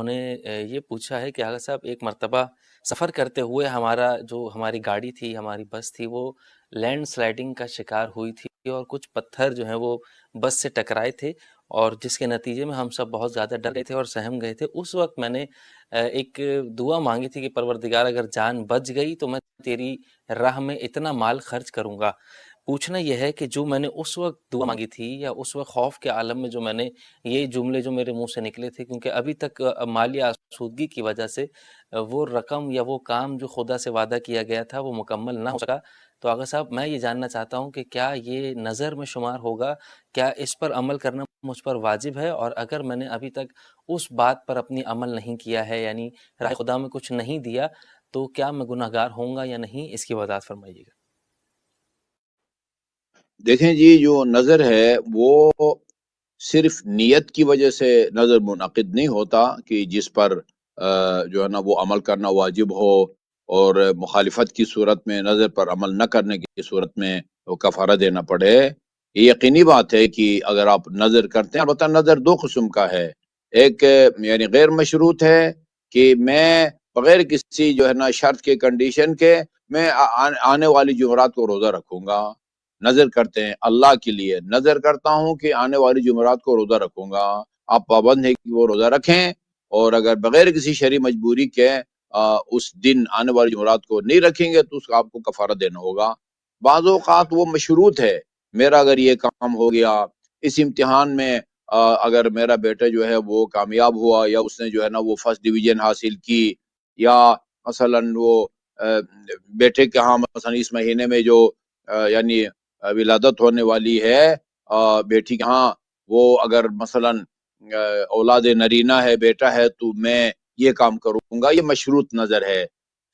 نے یہ پوچھا ہے کہ آغا صاحب ایک مرتبہ سفر کرتے ہوئے ہماری گاڑی تھی، ہماری بس تھی، وہ لینڈ سلائڈنگ کا شکار ہوئی تھی اور کچھ پتھر جو ہیں وہ بس سے ٹکرائے تھے، اور جس کے نتیجے میں ہم سب بہت زیادہ ڈر گئے تھے اور سہم گئے تھے۔ اس وقت میں نے ایک دعا مانگی تھی کہ پروردگار اگر جان بچ گئی تو میں تیری راہ میں اتنا مال خرچ کروں گا۔ پوچھنا یہ ہے کہ جو میں نے اس وقت دعا مانگی تھی یا اس وقت خوف کے عالم میں جو میں نے یہ جملے جو میرے منہ سے نکلے تھے، کیونکہ ابھی تک مالی آسودگی کی وجہ سے وہ رقم یا وہ کام جو خدا سے وعدہ کیا گیا تھا وہ مکمل نہ ہو سکا۔ تو آغا صاحب میں یہ جاننا چاہتا ہوں کہ کیا یہ نظر میں شمار ہوگا، کیا اس پر عمل کرنا مجھ پر واجب ہے، اور اگر میں نے ابھی تک اس بات پر اپنی عمل نہیں کیا ہے، یعنی راہ خدا میں کچھ نہیں دیا، تو کیا میں گناہ گار ہوں گا یا نہیں؟ اس کی وضاحت فرمائیے گا۔ دیکھیں جی، جو نظر ہے وہ صرف نیت کی وجہ سے نظر منعقد نہیں ہوتا کہ جس پر جو ہے نا وہ عمل کرنا واجب ہو، اور مخالفت کی صورت میں نظر پر عمل نہ کرنے کی صورت میں وہ کفارہ دینا پڑے۔ یہ یقینی بات ہے کہ اگر آپ نظر کرتے ہیں، البتہ نظر دو قسم کا ہے۔ ایک یعنی غیر مشروط ہے کہ میں بغیر کسی جو ہے نا شرط کے، کنڈیشن کے، میں آنے والی جمعرات کو روزہ رکھوں گا۔ نظر کرتے ہیں اللہ کے لیے، نظر کرتا ہوں کہ آنے والی جمعرات کو روزہ رکھوں گا، آپ پابند ہے کہ وہ روزہ رکھیں، اور اگر بغیر کسی شرعی مجبوری کے اس دن آنے والی جمعرات کو نہیں رکھیں گے تو اس کا آپ کو کفارہ دینا ہوگا۔ بعض اوقات وہ مشروط ہے، میرا اگر یہ کام ہو گیا، اس امتحان میں اگر میرا بیٹا جو ہے وہ کامیاب ہوا، یا اس نے جو ہے نا وہ فرسٹ ڈویژن حاصل کی، یا مثلا وہ بیٹے کے ہاں مثلا اس مہینے میں جو یعنی ولادت ہونے والی ہے بیٹی کے ہاں، وہ اگر مثلا اولاد نرینہ ہے، بیٹا ہے، تو میں یہ کام کروں گا، یہ مشروط نظر ہے۔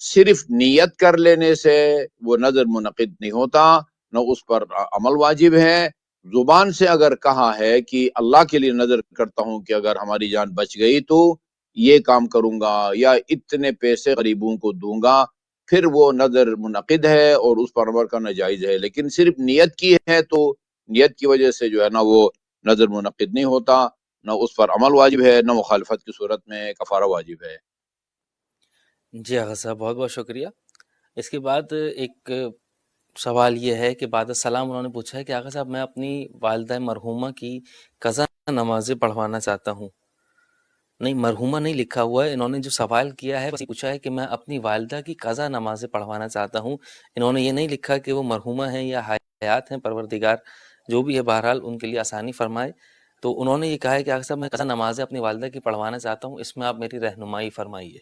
صرف نیت کر لینے سے وہ نظر منعقد نہیں ہوتا، نہ اس پر عمل واجب ہے۔ زبان سے اگر کہا ہے کہ اللہ کے لیے نظر کرتا ہوں کہ اگر ہماری جان بچ گئی تو یہ کام کروں گا، یا اتنے پیسے غریبوں کو دوں گا، پھر وہ نظر منعقد ہے اور اس پر عمل کرنا جائز ہے۔ لیکن صرف نیت کی ہے تو نیت کی وجہ سے جو ہے نا وہ نظر منعقد نہیں ہوتا، نہ اس پر عمل واجب ہے، نہ مخالفت کی صورت میں کفارہ واجب ہے۔ جی آغا صاحب، بہت بہت شکریہ۔ اس کے بعد ایک سوال یہ ہے کہ بعد السلام انہوں نے پوچھا ہے کہ آغا صاحب میں اپنی والدہ مرحومہ کی قضا نمازیں پڑھوانا چاہتا ہوں۔ نہیں، مرحومہ نہیں لکھا ہوا ہے، انہوں نے جو سوال کیا ہے بس یہ پوچھا ہے کہ میں اپنی والدہ کی قضا نمازیں پڑھوانا چاہتا ہوں۔ انہوں نے یہ نہیں لکھا کہ وہ مرحومہ ہیں یا حیات ہیں، پروردگار جو بھی ہے بہرحال ان کے لیے آسانی فرمائے۔ تو انہوں نے یہ کہا ہے کہ آغا صاحب میں قضا نمازیں اپنی والدہ کی پڑھوانا چاہتا ہوں، اس میں آپ میری رہنمائی فرمائیے۔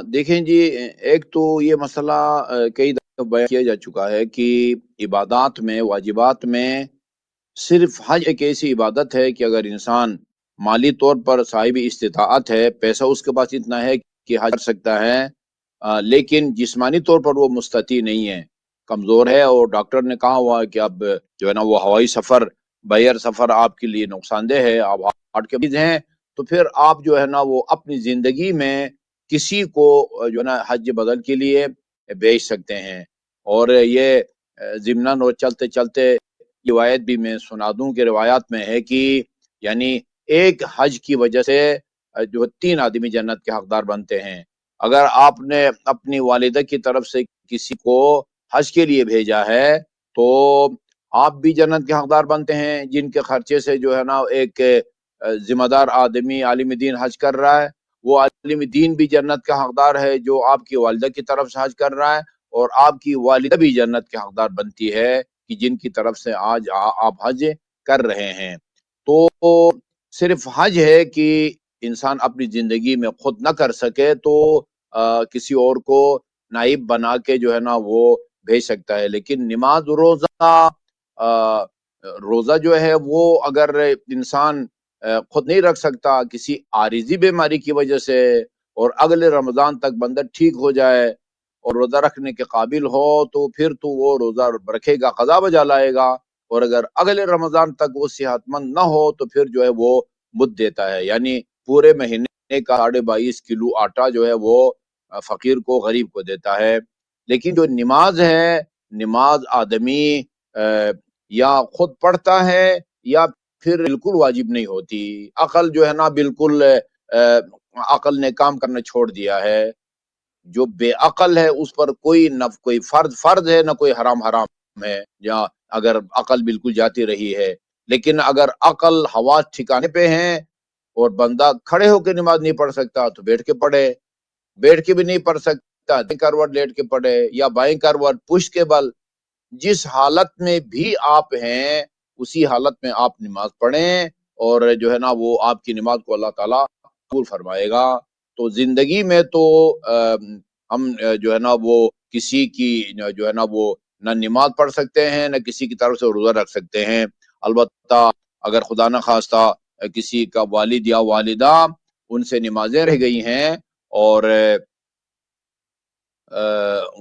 دیکھیں جی، ایک تو یہ مسئلہ کئی دفعہ بیان کیا جا چکا ہے کہ عبادات میں، واجبات میں صرف حج ایک ایسی عبادت ہے کہ اگر انسان مالی طور پر صاحب استطاعت ہے، پیسہ اس کے پاس اتنا ہے کہ حج کر سکتا ہے، لیکن جسمانی طور پر وہ مستطیع نہیں ہے، کمزور ہے، اور ڈاکٹر نے کہا ہوا ہے کہ اب جو ہے نا وہ ہوائی سفر، بیر سفر آپ کے لیے نقصان دہ ہے، آپ ہارٹ کے مریض ہیں، تو پھر آپ جو ہے نا وہ اپنی زندگی میں کسی کو جو ہے نا حج بدل کے لیے بیچ سکتے ہیں۔ اور یہ ضمناً اور چلتے چلتے روایت بھی میں سنا دوں کہ روایات میں ہے کہ یعنی ایک حج کی وجہ سے جو 3 آدمی جنت کے حقدار بنتے ہیں۔ اگر آپ نے اپنی والدہ کی طرف سے کسی کو حج کے لیے بھیجا ہے تو آپ بھی جنت کے حقدار بنتے ہیں، جن کے خرچے سے جو ہے نا ایک ذمہ دار آدمی عالم دین حج کر رہا ہے، وہ عالم دین بھی جنت کا حقدار ہے جو آپ کی والدہ کی طرف سے حج کر رہا ہے، اور آپ کی والدہ بھی جنت کے حقدار بنتی ہے کہ جن کی طرف سے آج آپ حج کر رہے ہیں۔ تو صرف حج ہے کہ انسان اپنی زندگی میں خود نہ کر سکے تو کسی اور کو نائب بنا کے جو ہے نا وہ بھیج سکتا ہے۔ لیکن نماز، روزہ جو ہے وہ اگر انسان خود نہیں رکھ سکتا کسی عارضی بیماری کی وجہ سے، اور اگلے رمضان تک بندہ ٹھیک ہو جائے اور روزہ رکھنے کے قابل ہو تو پھر تو وہ روزہ رکھے گا، قضا بجا لائے گا، اور اگر اگلے رمضان تک وہ صحت مند نہ ہو تو پھر جو ہے وہ مد دیتا ہے، یعنی پورے مہینے کا 22.5 کلو آٹا جو ہے وہ فقیر کو، غریب کو دیتا ہے۔ لیکن جو نماز ہے، نماز آدمی یا خود پڑھتا ہے یا پھر بالکل واجب نہیں ہوتی. عقل جو ہے نا بالکل عقل نے کام کرنا چھوڑ دیا ہے. جو بے عقل ہے اس پر کوئی فرض ہے نہ کوئی حرام ہے، یا اگر عقل بالکل جاتی رہی ہے. لیکن اگر عقل حواس ٹھکانے پہ ہیں اور بندہ کھڑے ہو کے نماز نہیں پڑھ سکتا تو بیٹھ کے پڑھے، بیٹھ کے بھی نہیں پڑھ سکتا دائیں کروٹ لیٹ کے پڑھے یا بائیں کروٹ پشت کے بل. جس حالت میں بھی آپ ہیں اسی حالت میں آپ نماز پڑھیں، اور جو ہے نا وہ آپ کی نماز کو اللہ تعالیٰ قبول فرمائے گا. تو زندگی میں تو ہم جو ہے نا وہ کسی کی جو ہے نا وہ نہ نماز پڑھ سکتے ہیں نہ کسی کی طرف سے روزہ رکھ سکتے ہیں. البتہ اگر خدا نہ خواستہ کسی کا والد یا والدہ ان سے نمازیں رہ گئی ہیں اور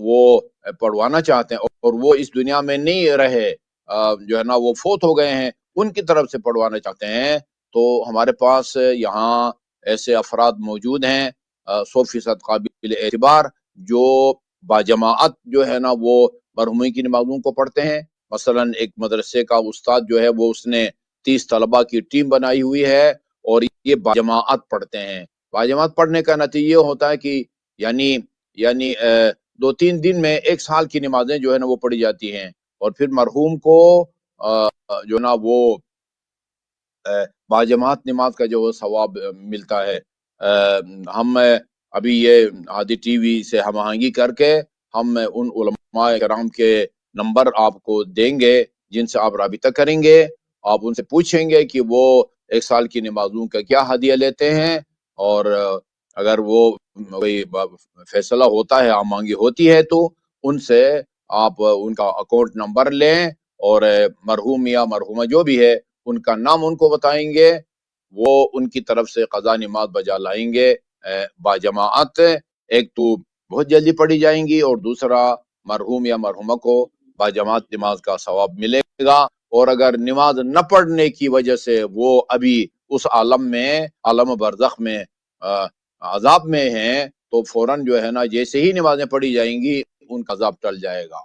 وہ پڑھوانا چاہتے ہیں اور وہ اس دنیا میں نہیں رہے، جو ہے نا وہ فوت ہو گئے ہیں، ان کی طرف سے پڑھوانا چاہتے ہیں، تو ہمارے پاس یہاں ایسے افراد موجود ہیں 100% قابل اعتبار جو باجماعت جو ہے نا وہ مرحومین کی نمازوں کو پڑھتے ہیں. مثلا ایک مدرسے کا استاد جو ہے وہ اس نے 30 طلبہ کی ٹیم بنائی ہوئی ہے اور یہ باجماعت پڑھتے ہیں. باجماعت پڑھنے کا نتیجہ یہ ہوتا ہے کہ یعنی 2-3 دن میں 1 سال کی نمازیں جو ہے نا وہ پڑھی جاتی ہیں، اور پھر مرحوم کو جو نا وہ باجماعت نماز کا جو ثواب ملتا ہے. ہم ابھی یہ عادی ٹی وی سے ہم آہنگی کر کے ہم ان علماء کرام کے نمبر آپ کو دیں گے جن سے آپ رابطہ کریں گے. آپ ان سے پوچھیں گے کہ وہ 1 سال کی نمازوں کا کیا ہدیہ لیتے ہیں، اور اگر وہ کوئی فیصلہ ہوتا ہے آمانگی ہوتی ہے تو ان سے آپ ان کا اکاؤنٹ نمبر لیں اور مرحوم یا مرحومہ جو بھی ہے ان کا نام ان کو بتائیں گے، وہ ان کی طرف سے قضا نماز بجا لائیں گے باجماعت. ایک تو بہت جلدی پڑھی جائیں گی اور دوسرا مرحوم یا مرحومہ کو باجماعت نماز کا ثواب ملے گا. اور اگر نماز نہ پڑھنے کی وجہ سے وہ ابھی اس عالم برزخ میں عذاب میں ہیں تو فوراً جو ہے نا جیسے ہی نمازیں پڑھی جائیں گی ان کا عذاب ٹل جائے گا.